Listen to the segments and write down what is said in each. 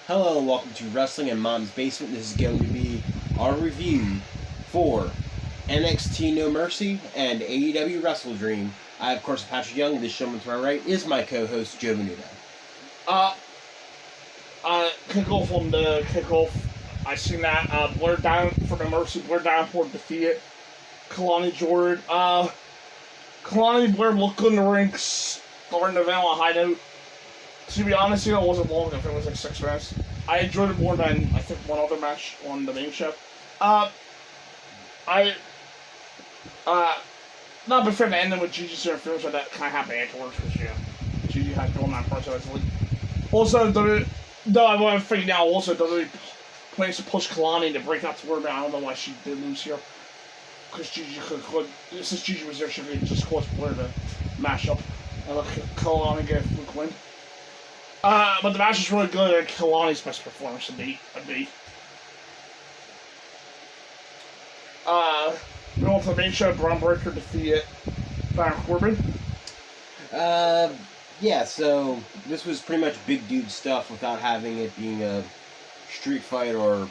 Hello and welcome to Wrestling in Mom's Basement. This is going to be our review for NXT No Mercy and AEW Wrestledream. I, of course, am Patrick Young, and this gentleman to my right is my co-host, Joe Venuto. Kickoff on the kickoff. I seen that, Blair down for No Mercy. Blair Davenport defeated Kalani Jordan. Kalani Blair looked good in the ring, starting the event on a high note. To be honest, it wasn't long. I think it was like 6 minutes. I enjoyed it more than, I think, one other match on the main show. Not been fan of the ending with Gigi's interference, but that kind of happened afterwards, because, Gigi had to go on that part, so it's like... Also, though I want to figure out, also, WWE plans to push Kalani to break out to where, I don't know why she did lose here. Because Gigi since Gigi was there, she could just cause Blair to mash up and let Kalani get a fluke win. But the match was really good, and Kalani's best performance to date. Going on to the main show, Braun Breaker defeated Baron Corbin. Yeah, so this was pretty much big dude stuff without having it being a street fight or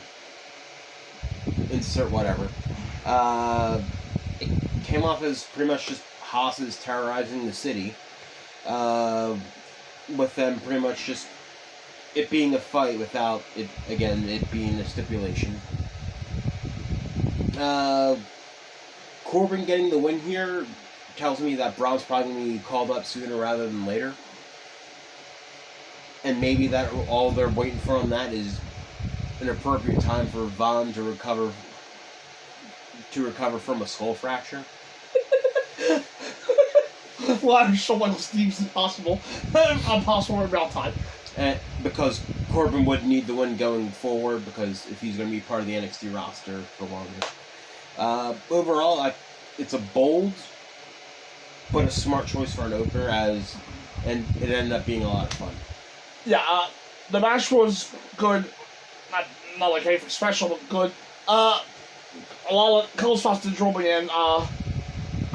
insert whatever. It came off as pretty much just hosses terrorizing the city. With them pretty much just it being a fight without it being a stipulation. Corbin getting the win here tells me that Braun's probably going to be called up sooner rather than later. And maybe that all they're waiting for on that is an appropriate time for Von to recover from a skull fracture. Well, I'm sure Michael Steve's impossible in real time. And because Corbin would need the win going forward, because if he's going to be part of the NXT roster for longer. Overall, it's a bold but a smart choice for an opener, and it ended up being a lot of fun. Yeah, the match was good. Not like anything special, but good. A lot of couple spots to draw me in.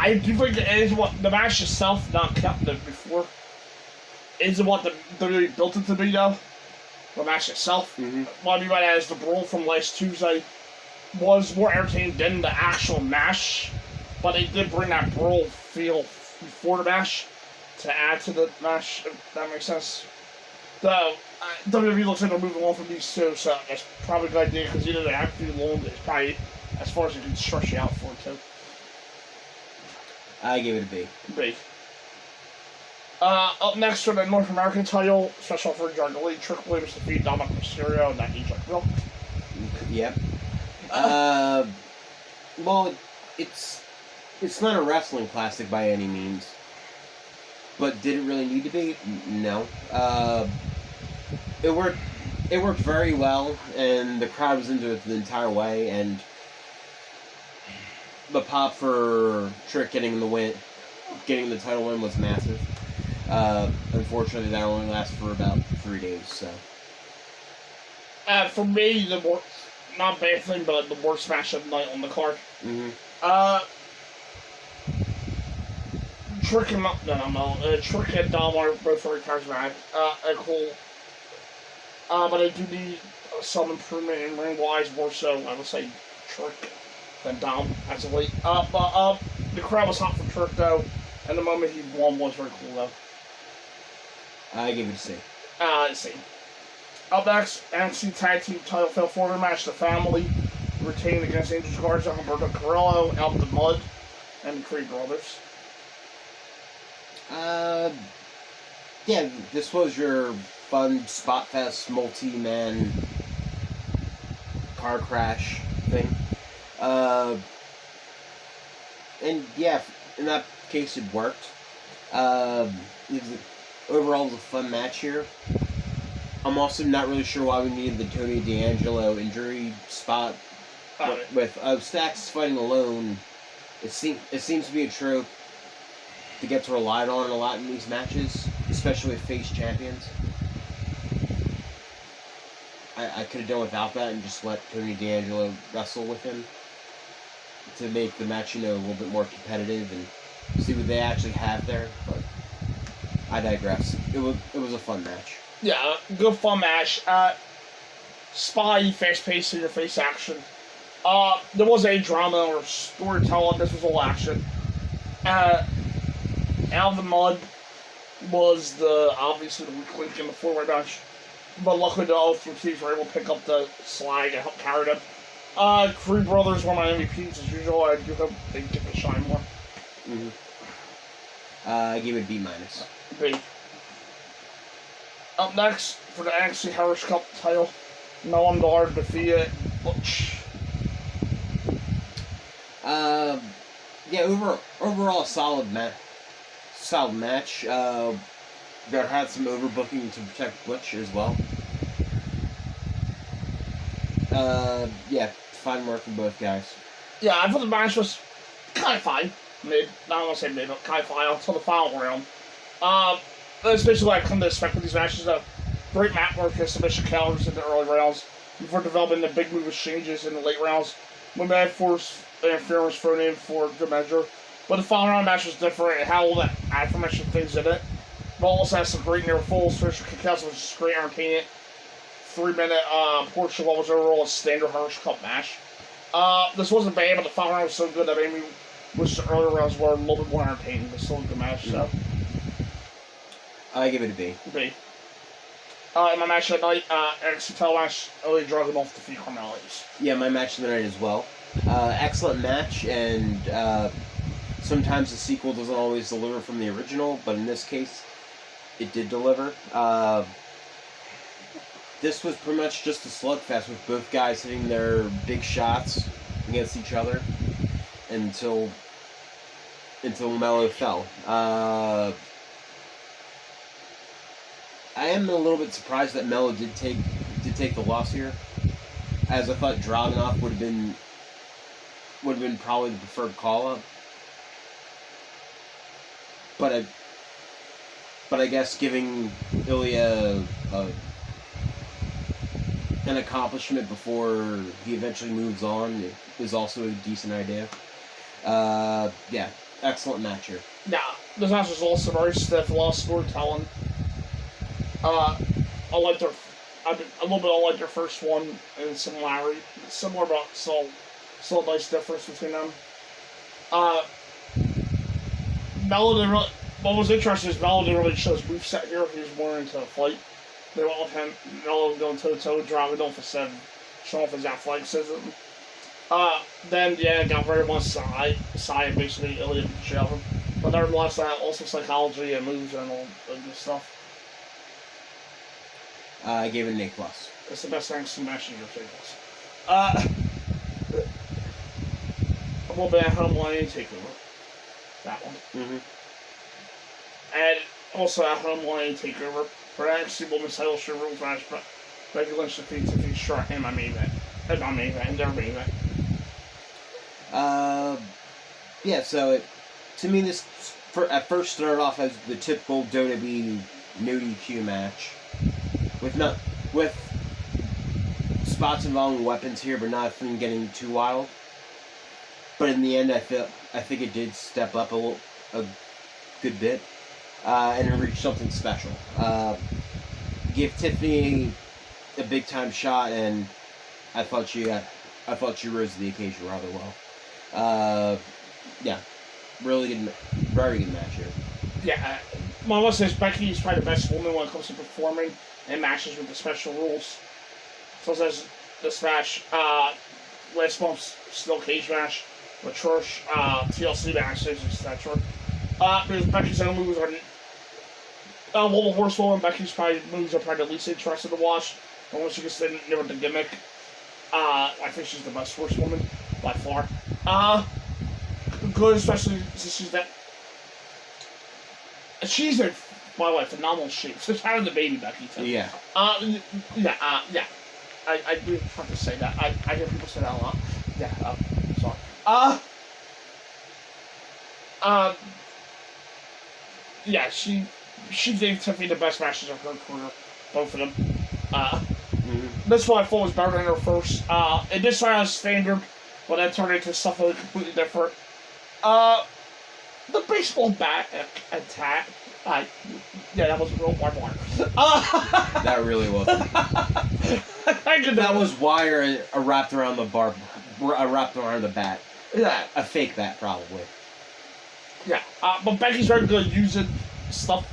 I do think it is what the match itself, not kept it before, is what the WWE built it to be, though. The match itself. Mm-hmm. What I mean by that is the brawl from last Tuesday was more entertaining than the actual match, but they did bring that brawl feel before the match to add to the match, if that makes sense. Though, WWE looks like they're moving on from these two, so that's probably a good idea, because either they have to do long, it's probably as far as you can stretch you out for it, too. I give it a B. B. Up next for the North American title, special for John Elite, Triple H defeat Dominic Mysterio and that New Jack Bill. Yep. Well, it's not a wrestling classic by any means, but did it really need to be? No. It worked very well, and the crowd was into it the entire way, and the pop for Trick getting the title win was massive. Unfortunately, that only lasted for about 3 days, so. For me, not bad thing, but the worst match of the night on the card. Mm-hmm. Trick and Dom are both very charismatic. Cool. But I do need some improvement in ring-wise, more so, I would say, Trick than Dom as of late. But the crowd was hot for Trick, though, and the moment he won was very cool, though. I give it a C. C. Up next, NXT Tag Team Title Fatal 4 match. The Family retained against Angels Garza, Humberto Carrillo, Alpha Mud, and the Creed Brothers. Yeah, this was your fun spot fest multi-man car crash thing. And yeah, in that case it worked. Overall, it was a fun match here. I'm also not really sure why we needed the Tony D'Angelo injury spot. With Stacks fighting alone, it seems to be a trope that gets relied on a lot in these matches, especially with face champions. I could have done without that and just let Tony D'Angelo wrestle with him to make the match, a little bit more competitive and see what they actually have there. But I digress. It was a fun match. Yeah, good fun match. spy, fast-paced, in-your-face action. There was a drama or storytelling. This was all action. Out of the Mud was obviously the weak link in the four-way match. But luckily the other three teams were able to pick up the slack and help carry them. Creed Brothers were my MVPs as usual. I do hope they get to shine more. Mm-hmm. I give it B-. B. Up next, for the NXT Heritage Cup title, Noam Dar defeated Butch. Yeah, overall solid match. There had some overbooking to protect Butch as well. Yeah, fine work from both guys. Yeah, I thought the match was kind of fine. Mid. I don't want to say mid, but kind of fine until the final round. That's basically what I come to expect with these matches. Great mat work and submission counters in the early rounds before developing the big move exchanges in the late rounds. When bad force interference thrown in for good measure. But the final round match was different. It had all that aforementioned things in it. But also has some great near falls, special kickouts, which is great entertainment. 3-minute portion of what was overall a standard Heritage Cup match. This wasn't bad, but the final round was so good that made me wish the earlier rounds were a little bit more entertaining, but still a good match, so. I give it a B. B. In my match of the night, NXT title match, Ilya Dragunov defeat Carmelites. Yeah, my match of the night as well. Excellent match, and sometimes the sequel doesn't always deliver from the original, but in this case, it did deliver. This was pretty much just a slugfest with both guys hitting their big shots against each other until Mello fell. I am a little bit surprised that Mello did take the loss here, as I thought Dragunov would have been probably the preferred call-up. But I guess giving Ilya an accomplishment before he eventually moves on is also a decent idea. Yeah, excellent match here. Yeah, this match was also very stiff, a lot of storytelling. I liked their first one in similarity, similar but still a nice difference between them. Mello didn't really. What was interesting is Mello didn't really show his moveset here. He was more into a fight. They went with him, Mello going toe-to-toe with Dragunov instead of showing off his athleticism. Then, yeah, got very much side basically Ilya beat shit out of him. But nevertheless, also psychology and moves and all that good stuff. I gave it an A+. It's the best NXT match in your tables. A little bit at home line takeover. That one. Mm-hmm. And also at home line takeover. For NXT Women's title show rules match, but Becky Lynch defeats Tiffany Stratton in my main event. In their main event. Yeah, so to me this at first started off as the typical WWE no DQ match. With spots involving weapons here, but nothing getting too wild. But in the end, I think it did step up a good bit, and it reached something special. Gave Tiffany a big time shot, and I thought she rose to the occasion rather well. Yeah, really good, very good match here. Yeah, my list says Becky is probably the best woman when it comes to performing in matches with the special rules. So it says this match, last month's steel cage match with Trish, TLC matches, etc. Because Becky's own moves are World Horsewoman. Becky's probably moves are probably the least interested to watch. And once you get started with the gimmick, I think she's the best horsewoman by far. Good, especially since she's in, by the way, phenomenal shape. She's having the baby Becky too. Yeah. Yeah. I do have to say that. I hear people say that a lot. Yeah. Sorry. Yeah. She gave Tiffany the best matches of her career. Both of them. This one I thought was better than her first. It did start as standard, but then turned into something completely different. The baseball bat attack. Yeah, that was a real hard one. That really was. I Becky that was wire wrapped around the bar, wrapped around the bat. Yeah. A fake bat, probably. Yeah. But Becky's very good at using stuff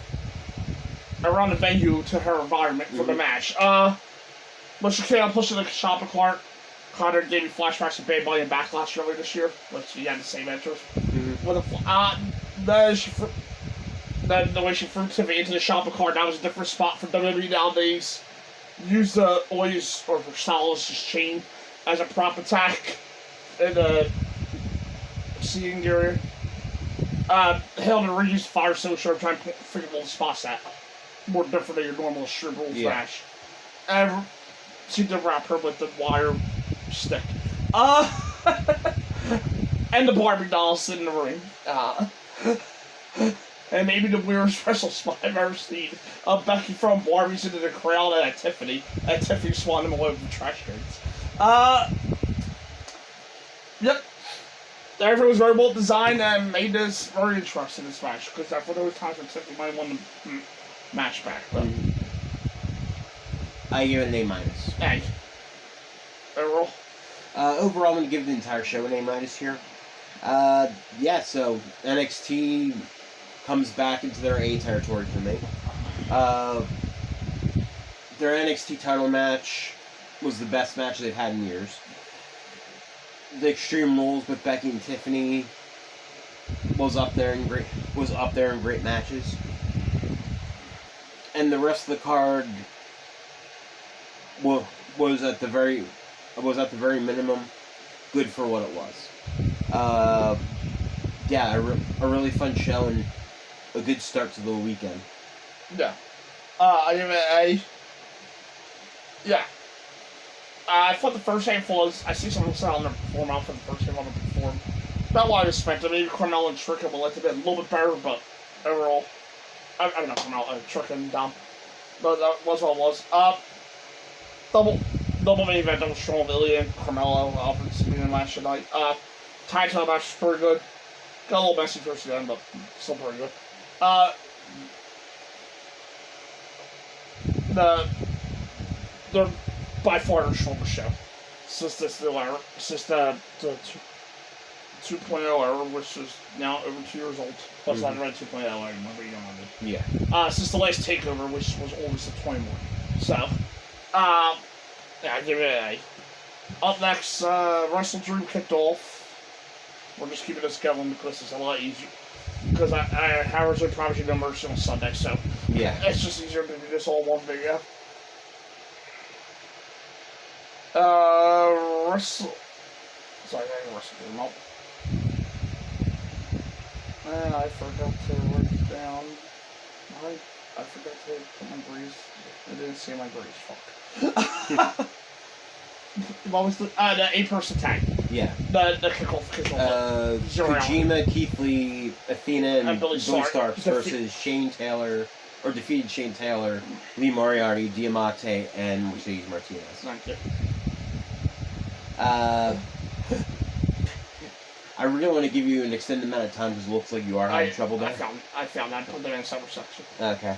around the venue to her environment for the match. But she came out pushing the shopping cart. Connor gave me flashbacks of Bad Bunny and Backlash earlier this year, which he had the same entrance. Then the way she threw Tiffany into the shopping cart, that was a different spot for WWE nowadays. Use the Oys or Versailles' chain as a prop attack in the seating area. Hell, the ring used fire so sharp trying to figure out the spots that more different than your normal strip rules match. And she did wrap her with the wire stick. And the Barbie doll sitting in the ring. And maybe the weirdest wrestle spot I've ever seen. Becky throwing Barbies into the crowd at Tiffany. And Tiffany swatting them away with the trash cans. Yep. Everything was very well designed and made this very interesting, this match. Because for those times when Tiffany might have won the match back. But I give it an A-. Hey. Overall? Overall, I'm going to give the entire show an A- here. Yeah, so NXT comes back into their A territory for me. Their NXT title match was the best match they've had in years. The Extreme Rules with Becky and Tiffany was up there in great matches. And the rest of the card was at the very minimum good for what it was. Yeah, a really fun show and a good start to the weekend. Yeah. I give it a... Yeah. I thought the first handful was... I see someone say on their perform out for the first handful on the perform. Not what I expected. Maybe Carmella and Trick would like to be a little bit better, but overall... I mean, not Carmella, Trick and Dom. But that was what it was. Double main event, double strong Ilya and Carmella, obviously, in the match tonight. Tag title match was pretty good. Got a little messy towards the end, but still pretty good. They're by far the strongest show. Since the 2.0 era, which is now over 2 years old. Plus, I read 2.0 anymore, but you don't want to. Yeah. Since the last takeover, which was August of 21. So, yeah, I give it an A. Up next, Wrestledream kicked off. We're just keeping this going because it's a lot easier. Because I originally promised you no mercy on Sunday, so yeah, it's just easier to do this all in one video. Sorry, I Wrestledream up. And I forgot to write it down. I forgot to put my breeze. I didn't see my breeze. Fuck. What was the 8-person tag? Yeah. The kickoff. Kojima, Keith Lee, Athena, and Billy Starks versus Shane Taylor, or defeated Shane Taylor, Lee Moriarty, Diamante, and Mercedes Martinez. Thank you. I really want to give you an extended amount of time because it looks like you are having trouble there. I found that. Put that in the summer section. Okay.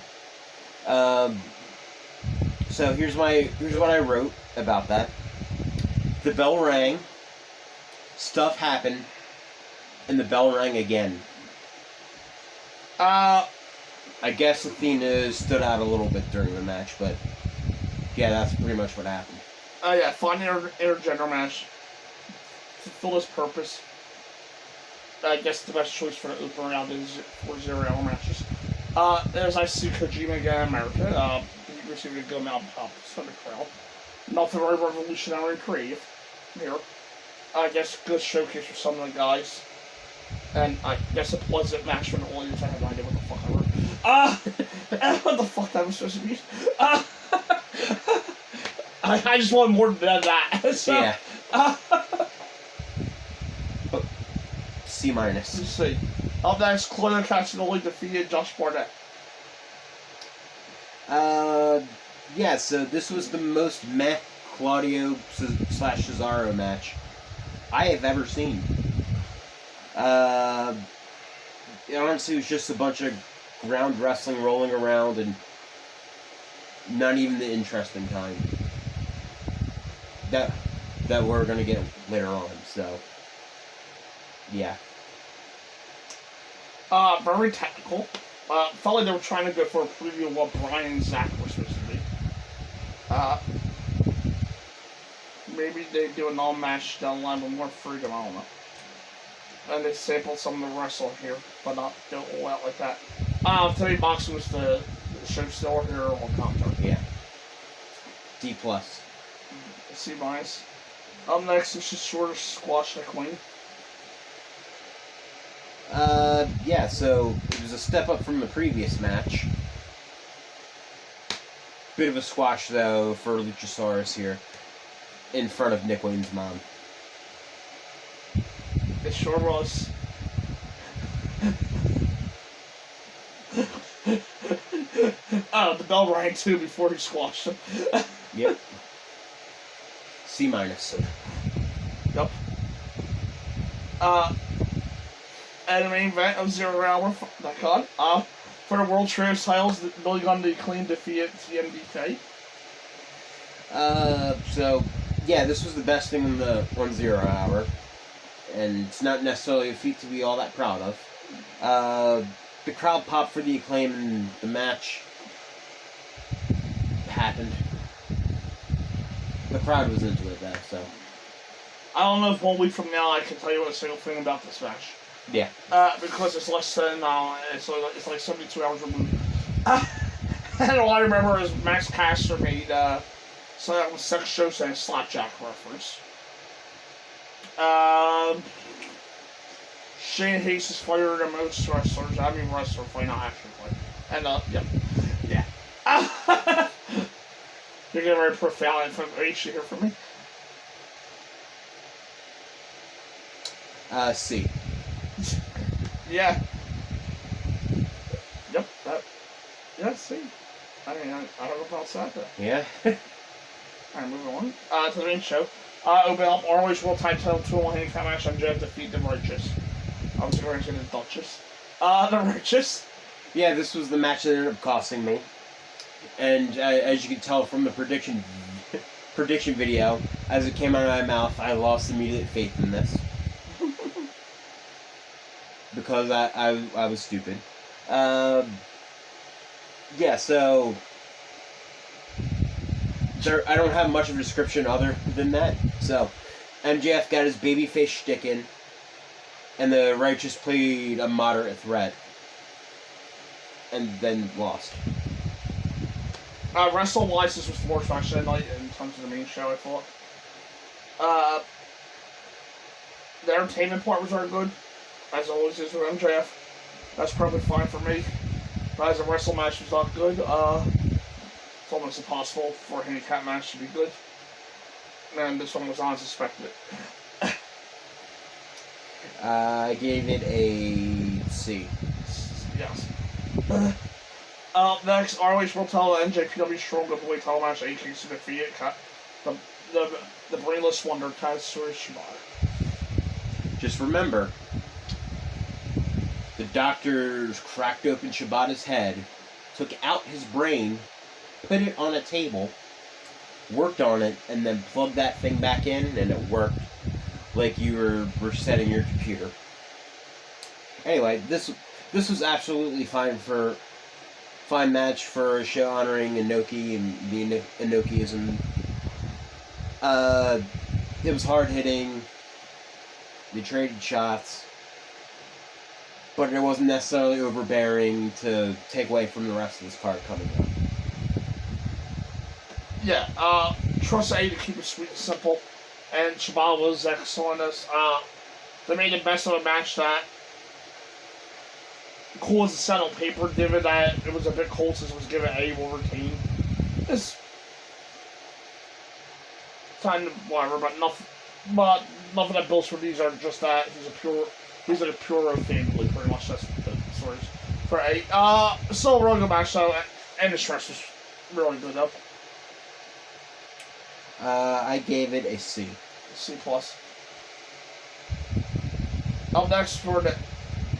So here's what I wrote about that. The bell rang. Stuff happened, and the bell rang again. I guess Athena stood out a little bit during the match, but yeah, that's pretty much what happened. Yeah, fun intergender match. To fulfill its purpose. I guess the best choice for the open round is 4-0 matches. As I see Kojima again in America, he received a good amount of pop from the crowd. Nothing very revolutionary and creative here. I guess good showcase for some of the guys. And I guess a pleasant match for the audience. I have no idea what the fuck I wrote. What the fuck that was supposed to be. I just wanted more than that. So, yeah. C-. Let's see. Up next, Claudio Castagnoli defeated Josh Barnett. Yeah, so this was the most meh Claudio / Cesaro match I have ever seen. Honestly, it was just a bunch of ground wrestling rolling around and not even the interesting kind. that we're gonna get later on. So, yeah. Very technical. Felt like they were trying to go for a preview of what Brian and Zach were supposed to be. Maybe they do a non-match down the line with more freedom, I don't know. And they sampled some of the wrestle here, but not go all out like that. Today boxing was the show still here on commentary. Yeah. D+. C-. Up next is just sort of squash the queen. Yeah, so it was a step up from the previous match. Bit of a squash, though, for Luchasaurus here, in front of Nick Wayne's mom. It sure was. The bell rang, too, before he squashed him. Yep. C-. Yep. At the main event of 0 Hour, for the World Trios titles, Billy Gunn the Clean defeated TMDK. So, yeah, this was the best thing on 0 Hour, and it's not necessarily a feat to be all that proud of. The crowd popped for the Acclaim, and the match happened. The crowd was into it, though, so. I don't know if 1 week from now I can tell you a single thing about this match. Yeah. Because it's less than, it's like 72 hours removed. And all I remember is Max Caster made, Sex Shows and Slapjack reference. Shane Hayes is fighter than most wrestlers. I mean, wrestler fight, not actually fight. And, yep. Yeah. You're getting very profound information here from me. C. Yeah. Yep, yeah, C. I mean, I don't know if I'll say that. Yeah. Alright, moving on. To the main show. Open up ROH World Title 2-1 handicap match on Jeff defeat the Righteous. I was going to say the Duchess. The Righteous. Yeah, this was the match that ended up costing me. And as you can tell from the prediction video, as it came out of my mouth, I lost immediate faith in this. Because I was stupid. Yeah, so I don't have much of a description other than that. So MJF got his babyface shtick in, and the Righteous played a moderate threat, and then lost. Wrestle-wise, this was the worst match of the night in terms of the main show, I thought. The entertainment part was very good, as always is with MJF. That's probably fine for me. But as a wrestle match was not good. It's almost impossible for a handicap match to be good. And this one was unsuspected. I gave it a C. Yes. Next, ROH World Title NJPW Strong Boy Title match. AK to defeat the brainless wonder Katsuyori Shibata. Just remember, the doctors cracked open Shibata's head, took out his brain, put it on a table, worked on it, and then plugged that thing back in, and it worked like you were resetting your computer. Anyway, this was absolutely fine match for a show honoring Inoki and the Inokiism. It was hard hitting. They traded shots, but it wasn't necessarily overbearing to take away from the rest of this card coming up. Yeah, trust A to keep it sweet and simple, and Shibata was excellent as, they made the best of a match that, cool as a set on paper, given that it was a bit cold since it was given A will retain. It's kind of whatever, but nothing that builds for these are just that. These are the pure family, pretty much. That's the stories for A. Still a really good match though, and the stress was really good though. I gave it a C. C+. Up next for the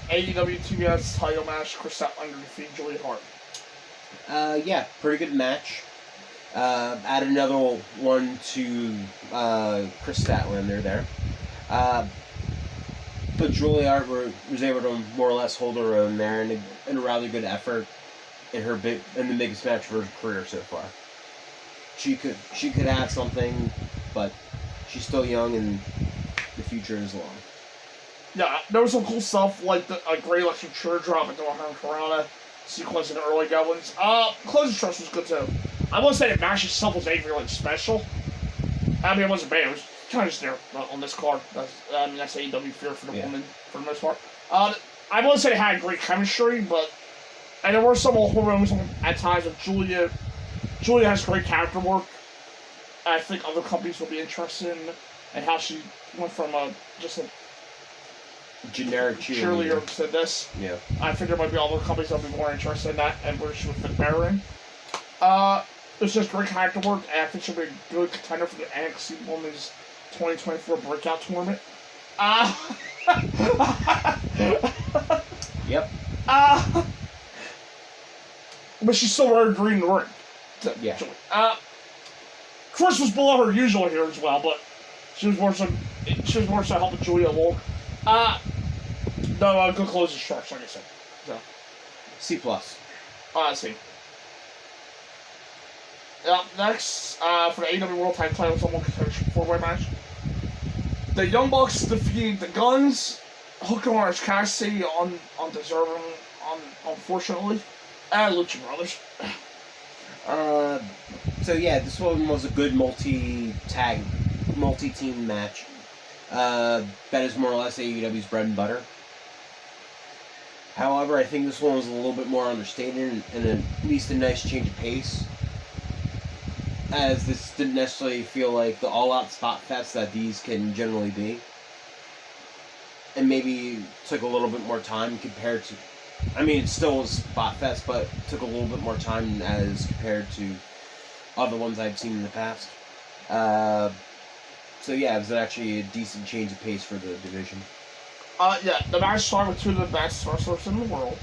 AEW TBS title match, Chris Statlander defeat Julia Hart. Yeah, pretty good match. Add another one to Chris Statlander there. But Julia was able to more or less hold her own there in a rather good effort in the biggest match of her career so far. She could add something, but she's still young and the future is long. Yeah, there was some cool stuff like a great electric chair drop into her Corona sequence in the early goblins. Closing Trust was good too. I won't say the match itself was anything like special. I mean, it wasn't bad. It was kind of just there on this card. That's AEW Fear for the woman for the most part. I won't say they had great chemistry, but and there were some awful moments at times of Julia. Julia has great character work. I think other companies will be interested in how she went from just a generic cheerleader to this. Yeah. I think there might be other companies that'll be more interested in that and where she would fit better in. It's just great character work, and I think she'll be a good contender for the NXT Women's 2024 Breakout Tournament. Yep. But she's still wearing green in the ring. Yeah. Chris was below her usual here as well, but she was more so helping Julia along. No, good closing stretch, like I said. So. C+. C. Next, for the AEW World Title, someone contention 4-way match. The Young Bucks defeated the Guns, Hooker and Orange Cassidy undeserving, unfortunately, and Lucha Brothers. So yeah, this one was a good multi-team match. That is more or less AEW's bread and butter. However, I think this one was a little bit more understated and at least a nice change of pace. As this didn't necessarily feel like the all-out spot fest that these can generally be. And maybe took a little bit more time compared to... I mean, it still was spot fest, but it took a little bit more time as compared to other ones I've seen in the past. So yeah, it was actually a decent change of pace for the division. Yeah, the match started with two of the best wrestlers in the world.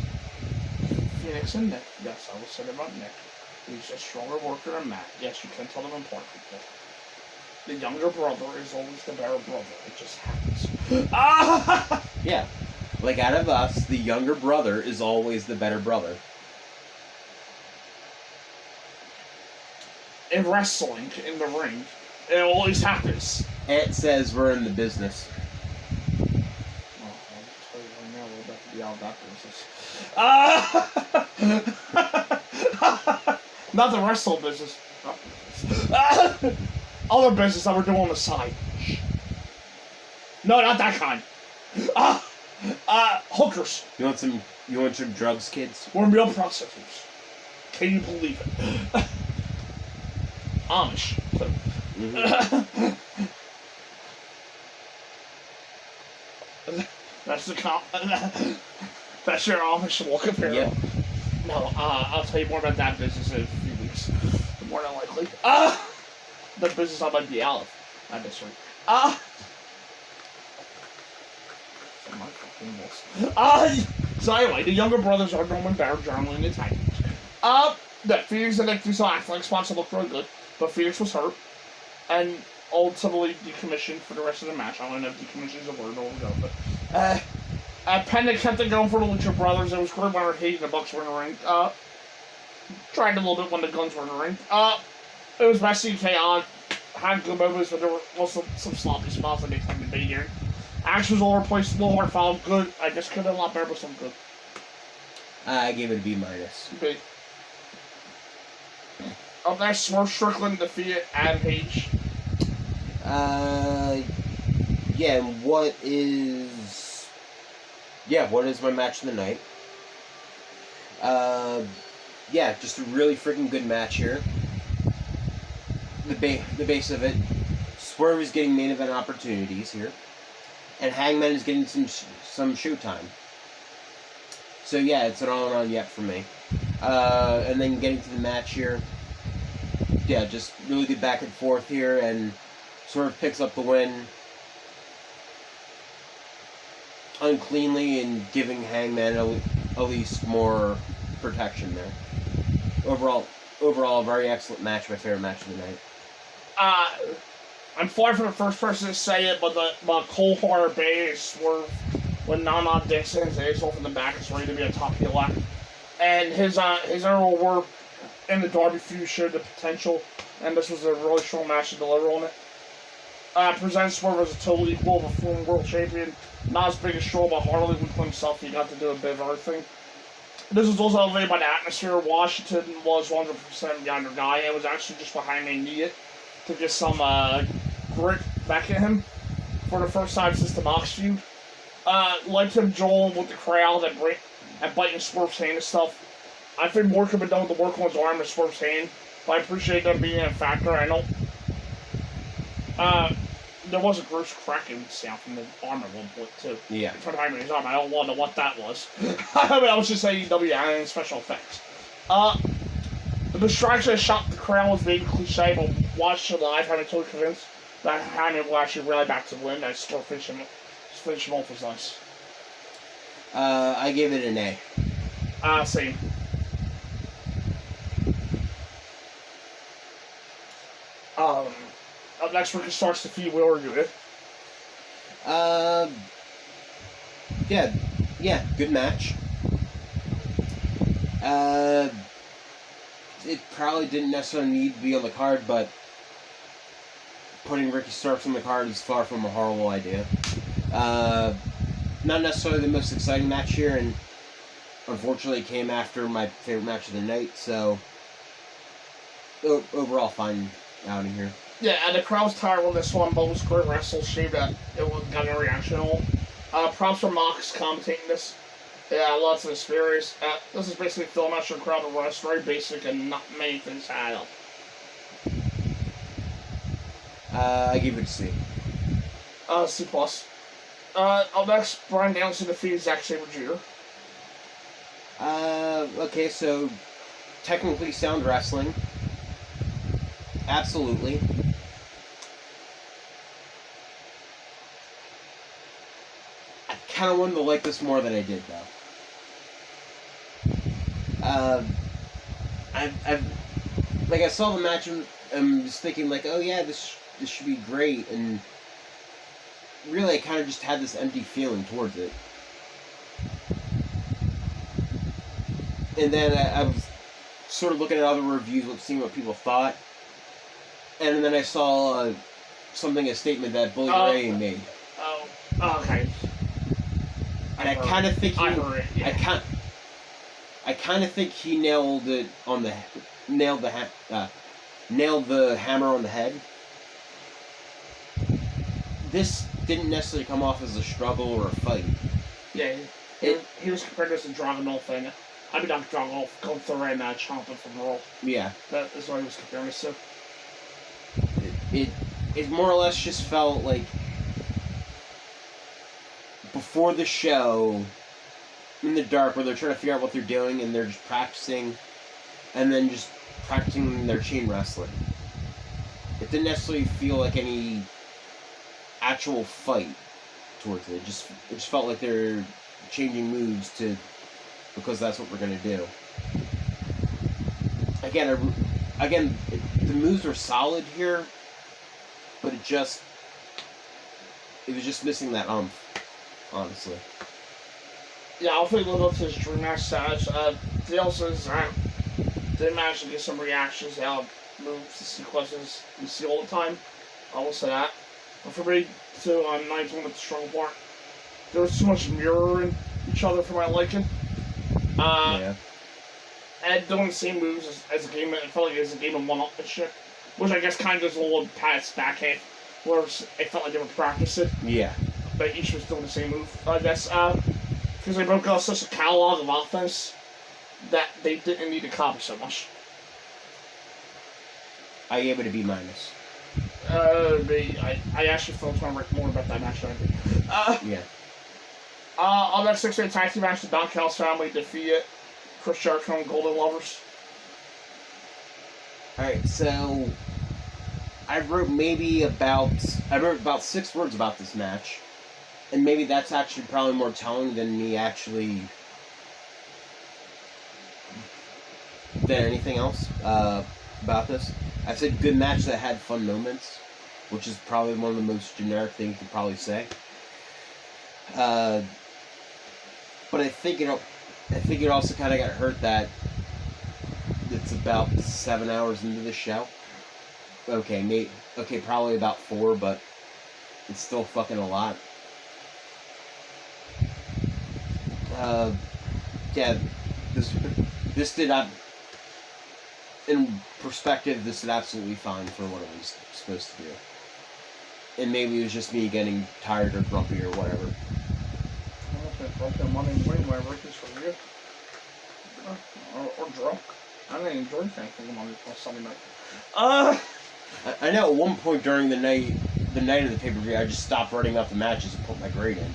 Phoenix and Nick. Yes, I will say about Nick. He's a stronger worker than Matt. Yes, you can tell them apart. The younger brother is always the better brother. It just happens. Yeah. Like, out of us, the younger brother is always the better brother. In wrestling, in the ring, it always happens. Aunt says we're in the business. Well, I'll tell you right now, we're about to be out of that business. Not the wrestling business. Other business that we're doing on the side. No, not that kind. Hookers. You want some drugs, kids? We're meal prostitutes. Can you believe it? Amish. Mm-hmm. That's your Amish look apparently. Yep. No, I'll tell you more about that business in a few weeks. More than likely. The business I might be out of. At this rate. My fucking balls. So anyway, the younger brothers are Roman Barrett, John in the tag teams. The Phoenix and Nick do some athletic spots that look really good, but Phoenix was hurt, and ultimately decommissioned for the rest of the match. I don't know if decommissioned is a word or whatever, but Penda kept it going for the Lucha Brothers. It was great when Hayes and the Bucks were in the ring. Tried a little bit when the Guns were in the ring. It was messy, chaotic, had good moments, but there were also some sloppy spots that they tend to be here. Action was all over the place, a little hard foul, good. I guess could have been a lot better, but some good. I gave it a B-. B. Up next, Swerve Strickland defeated Adam Page. Yeah, what is my match of the night? Yeah, just a really freaking good match here. The base of it, Swerve is getting main event opportunities here, and Hangman is getting some showtime. So yeah, it's an on yet for me. And then getting to the match here, yeah, just really good back and forth here, and Swerve picks up the win uncleanly and giving Hangman at least more protection there. Overall, overall, a very excellent match. My favorite match of the night. I'm far from the first person to say it, but Cole Horner Bay swerve when Nana Dixon is off in the back is ready to be a top heel act. And his integral work in the Darby feud showed the potential, and this was a really strong match to deliver on it. Presents Swerve as a total equal of a former world champion. Not as big a show, but Harley with himself, he got to do a bit of everything. This was also elevated by the atmosphere. Washington was 100% behind their guy, and was actually just behind they needed to get some grit back at him for the first time since the Mox feud. Led to Joel with the crowd and biting Swerve's hand and stuff. I think more could be done with the work on his arm and Swerve's hand, but I appreciate them being a factor. I don't. There was a gross cracking sound from the arm at one point too. Yeah. From behind his arm. I don't want to know what that was. I mean, I was just saying AEW adding special effects. The distraction that shocked the crowd was maybe cliche, but watching it live, I'm totally convinced that Hammond will actually rally back to win. That still finish him off was nice. I gave it an A. Same. Up next, Ricky starts to feed Wheeler Unit. Yeah, good match. It probably didn't necessarily need to be on the card, but putting Ricky Starks on the card is far from a horrible idea. Not necessarily the most exciting match here, and unfortunately it came after my favorite match of the night, so overall fine outing here. Yeah, and the crowd was tired on this one, but it was great wrestle. Shame that it wasn't got no reaction at all. Props for Mox commentating this. Yeah, lots of experience. This is basically film match for crowd of rest. Very basic and not many things add up. I give it a C. C+. Up next, Brian Danielson defeated Zack Sabre Jr. Okay, so technically sound wrestling. Absolutely. I kind of wanted to like this more than I did, though. I saw the match and I'm just thinking like, oh yeah, this should be great, and really I kind of just had this empty feeling towards it. And then I was sort of looking at other reviews, seeing what people thought, and then I saw a statement that Bully Ray made. Oh, okay. And I kind of think I kind of think he nailed it on the nailed the hammer on the head. This didn't necessarily come off as a struggle or a fight. Yeah, he was compared to the Dragunov thing. I mean, not Dragunov, Gunther and Ciampa from Raw. Yeah. That is what he was comparing us to. It more or less just felt like before the show, in the dark, where they're trying to figure out what they're doing and they're just practicing, and then just practicing their chain wrestling. It didn't necessarily feel like any actual fight towards it. It just felt like they're changing moves because that's what we're gonna do. Again, the moves were solid here, but it was just missing that honestly. Yeah, I'll think we'll go to his dream match stage. Dale says did manage to get some reactions to how moves, the sequences we see all the time. I will say that. But for me, too, I'm not even with the strong part. There was too much mirroring each other for my liking. Yeah. And doing the same moves as a game, it felt like it was a game of one-up and shit. Which I guess kind of just a little Pat's back half, where it felt like they were practicing. Yeah. But each was doing the same move, I guess. Because they broke out such a catalog of offense that they didn't need to copy so much. I gave it a B-. I actually felt more about that match than I did. Yeah. On that 6-man tag team match, the Don Callis family defeated Chris Jericho and Golden Lovers. Alright, so I wrote about 6 words about this match. And maybe that's actually probably more telling than me actually than anything else about this. I said good match that had fun moments, which is probably one of the most generic things to probably say. But I think it also kind of got hurt that it's about 7 hours into the show. Okay, probably about 4, but it's still fucking a lot. Yeah, this did not. In perspective, this did absolutely fine for what it was supposed to do. And maybe it was just me getting tired or grumpy or whatever. I'm Monday morning when I write this for you. Or drunk. I didn't enjoy anything on Sunday night. I know at one point during the night of the pay-per-view, I just stopped writing out the matches and put my grade in.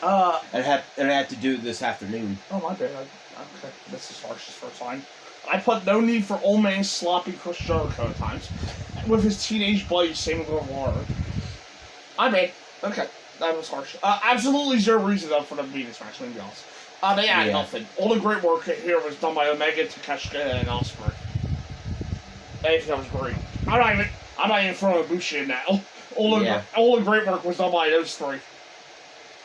And I had to do it this afternoon. Oh, my bad. Okay, this is harsh for time. I put no need for old man sloppy Chris Jericho at times, with his teenage buddy Sammy Guevara. My bad. Okay, that was harsh. Absolutely zero reason though for them to be this match. Let me be honest. They had nothing. All the great work here was done by Omega, Takeshita, and Ospreay. I think that was great. I'm not even throwing Bushi in that. All the great work was done by those three.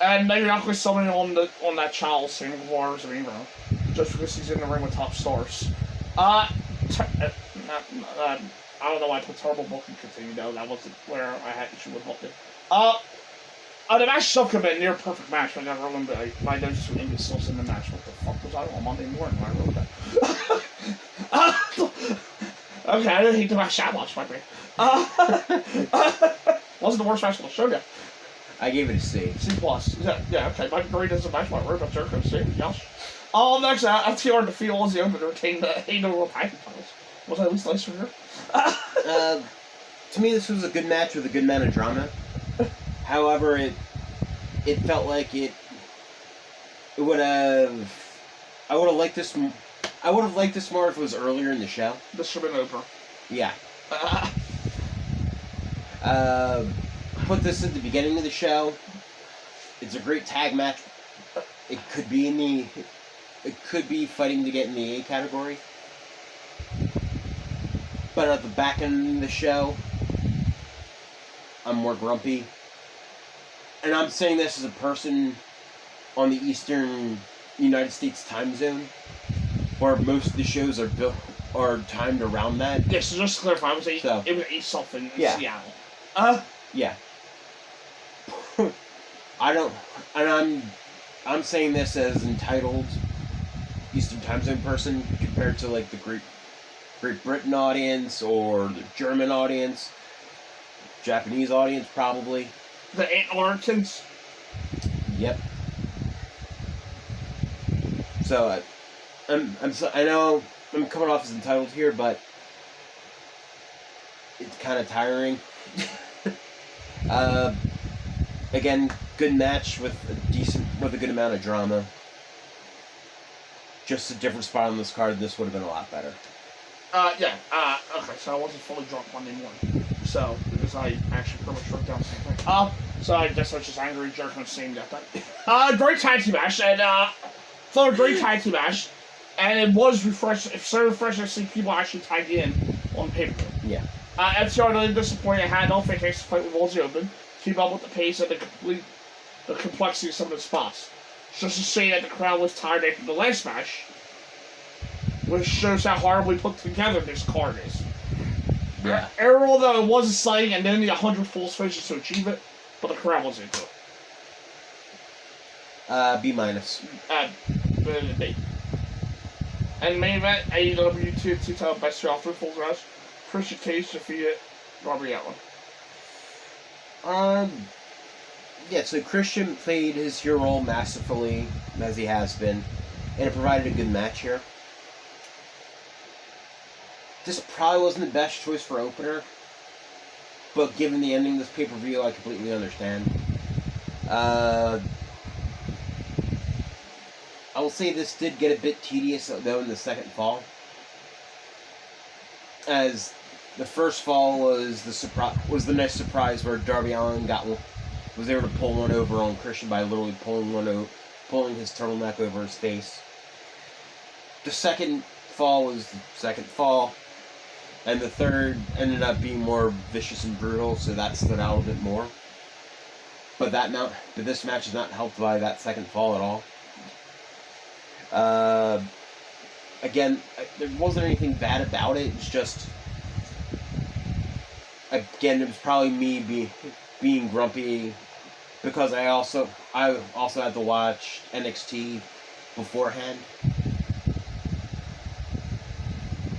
And maybe not with somebody on that channel, Sammy Guevara's and Ebro, just because he's in the ring with top stars. I don't know why I put terrible booking continue though. That wasn't where I had issue with booking. The match itself could have been a near perfect match. I never remember my notes were imbeciles in the match. What the fuck was I on Monday morning when I wrote that? Okay, I didn't hate the match that much, my bad. Wasn't the worst match on the show yet. I gave it a C. C+. Yeah, okay. My grade doesn't match my word, but Jericho C. Yes. Next, FTR defeat Ozzy Open to retain the AEW World Tag Team titles. Was that at least nice for her? To me, this was a good match with a good amount of drama. However, it felt like it would have. I would have liked this. I would have liked this more if it was earlier in the show. This should have been over. Yeah. Put this at the beginning of the show. It's a great tag match. It could be fighting to get in the A category. But at the back end of the show, I'm more grumpy. And I'm saying this as a person on the Eastern United States time zone, where most of the shows are timed around that. Yeah, so just to clarify, it was 8 something in Seattle. Yeah. I'm saying this as entitled Eastern time zone person compared to like the Great Britain audience or the German audience, Japanese audience probably. The Atlanteans. Yep. So I know I'm coming off as entitled here, but it's kind of tiring. Again, good match with a good amount of drama. Just a different spot on this card. This would have been a lot better. Okay, so I wasn't fully drunk Monday morning. So, because I actually pretty much wrote down the same thing. So I guess I was just angry jerk on saying that. Great tag team match, and, great tag team match. And it was refreshing. It's so refreshing to see people actually tagged in on paper. Yeah. FTR really disappointed. I had no fantastic fight with Ozzy Open. Keep up with the pace and the complexity of some of the spots. Just to say that the crowd was tired after the last match, which shows how horribly put together this card is. Yeah. Although it was exciting and then the 100 false finishes to achieve it, but the crowd wasn't into it. B-. B. And main event, AEW 2 title best 3 off 3 full match. Christian Cage defeated Robbie Allen. Yeah, so Christian played his hero role masterfully, as he has been, and it provided a good match here. This probably wasn't the best choice for opener, but given the ending of this pay-per-view, I completely understand. I will say this did get a bit tedious, though, in the second fall. As the first fall was the nice surprise where Darby Allin was able to pull one over on Christian by literally pulling his turtleneck over his face. The second fall was the second fall. And the third ended up being more vicious and brutal, so that stood out a bit more. But this match is not helped by that second fall at all. Again, there wasn't anything bad about it. It's just, again, it was probably me being grumpy because I also had to watch NXT beforehand.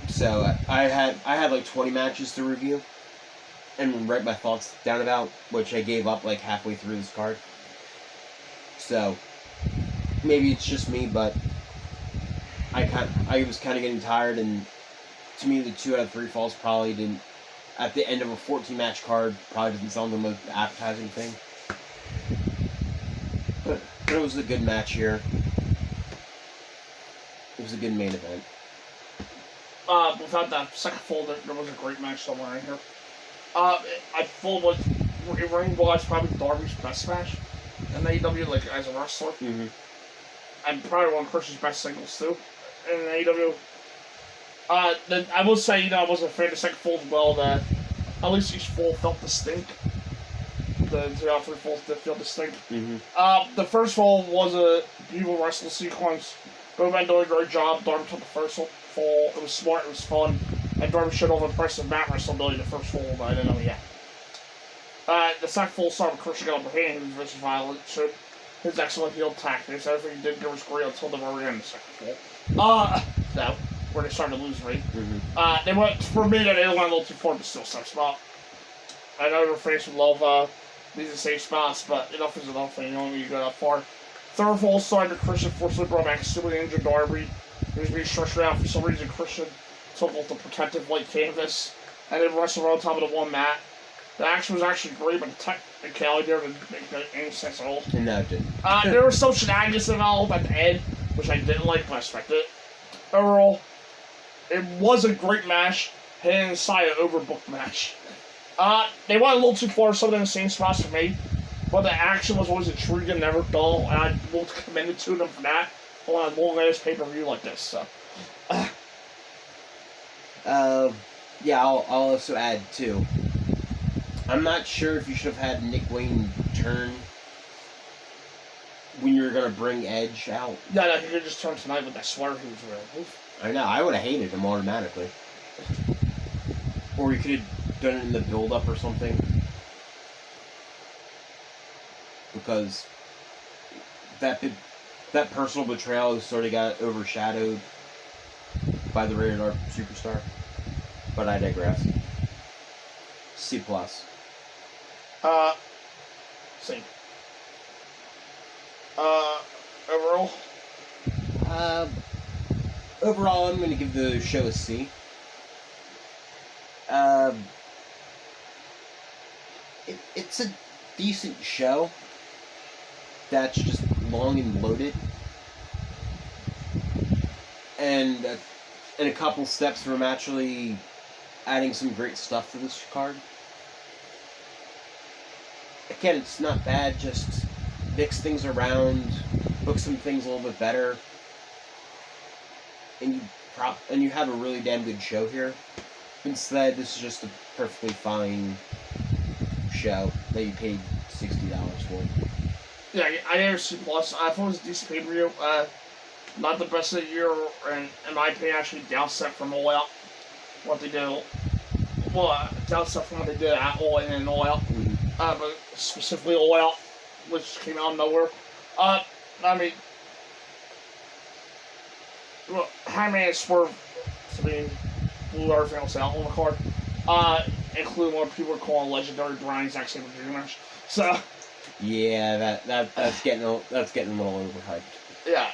So I had like 20 matches to review and write my thoughts down about, which I gave up like halfway through this card. So maybe it's just me, but I was kind of getting tired, and to me the 2 out of 3 falls probably didn't, at the end of a 14-match card, probably didn't sound the most appetizing thing. But it was a good match here. It was a good main event. Without that second fall, there was a great match somewhere in here. I thought ring-wise probably Darby's best match in AEW, like as a wrestler. Mm-hmm. And probably one of Chris's best singles too in AEW. Then I will say, I wasn't a fan of the second fall as well. That at least each fall felt distinct. The 2 out of 3 falls did feel distinct. Mm-hmm. The first fall was a beautiful wrestling sequence. Both men doing a great job. Darby took the first fall. It was smart, it was fun, and Darby showed off impressive mat wrestling ability the first fall, but I didn't know yet. The second fall started with Christian got upper hand, he was vicious violent, showed his excellent heel tactics. Everything he did was great until the very end of the second fall. Where they started to lose weight. Mm-hmm. They went, for me, they went a little too far, but still safe spot. I know your fans would love these are safe spots, but enough is enough, and you don't need to go that far. Third fall started with Christian forcibly brought back a stupidly injured Darby. He was being stretched out for some reason. Christian took off the protective white canvas and then wrestled on top of the one mat. The action was actually great, but the technicality there didn't make any sense at all. No, it didn't. There was some shenanigans involved at the end, which I didn't like, but I expected it. Overall, it was a great match, heading inside an overbooked match. They went a little too far, some of them in the same spots for me, but the action was always intriguing, never dull, and I will commend it to them for that on a long-ass pay-per-view like this, so. Yeah, I'll also add, too. I'm not sure if you should have had Nick Wayne turn when you were going to bring Edge out. Yeah, no, he could just turn tonight with that sweater he was wearing. I know, I would have hated him automatically. Or you could have done it in the build-up or something. Because that personal betrayal sort of got overshadowed by the Rated R Superstar. But I digress. C+. Same. Overall? Overall, I'm going to give the show a C. It's a decent show that's just long and bloated. And in a couple steps from actually adding some great stuff to this card. Again, it's not bad, just mix things around, book some things a little bit better, and you have a really damn good show here. Instead, this is just a perfectly fine show that you paid $60 for. Yeah, I gave it C+. I thought it was a decent pay-per-view. Not the best of the year, and in my opinion, actually downset from All Out. What they did, downset from what they did at All In and All Out. But specifically All Out, which came out of nowhere. I mean, well, Hangman and Swerve, to me, blew everything else out on the card. Including what people are calling legendary Brian Zack Sabre Jr. match. So. Yeah, that's getting a little overhyped. Yeah.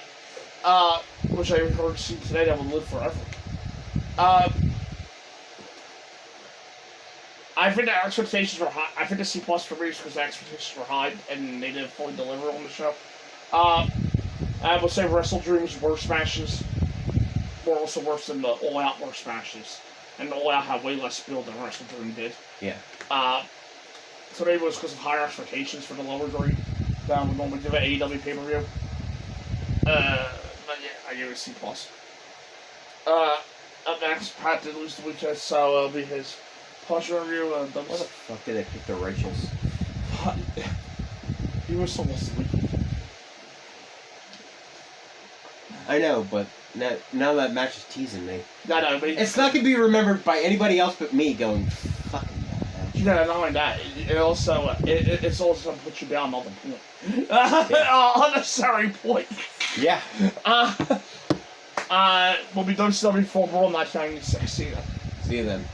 Which I heard see today that would live forever. I think the expectations were high. I think the C+ for me is because the expectations were high and they didn't fully deliver on the show. I would say Wrestledream's worst matches were also worse than the All Out worst matches. And the All Out had way less build than Wrestledream did. Yeah. So maybe it was because of higher expectations for the lower grade than we normally give an AEW pay-per-view. But yeah, I give it a C+. Up next, Pat did lose the week, so it'll be his puncher review. Why the fuck did I pick the Righteous? He was almost weak. I know, but now that match is teasing me. No, but it's not gonna be remembered by anybody else but me going, fucking that match. No, not only that, it's also gonna put you down on the point. Unnecessary point. Yeah. We'll be done WrestleMania 4 Raw 1996. See you then. See you then.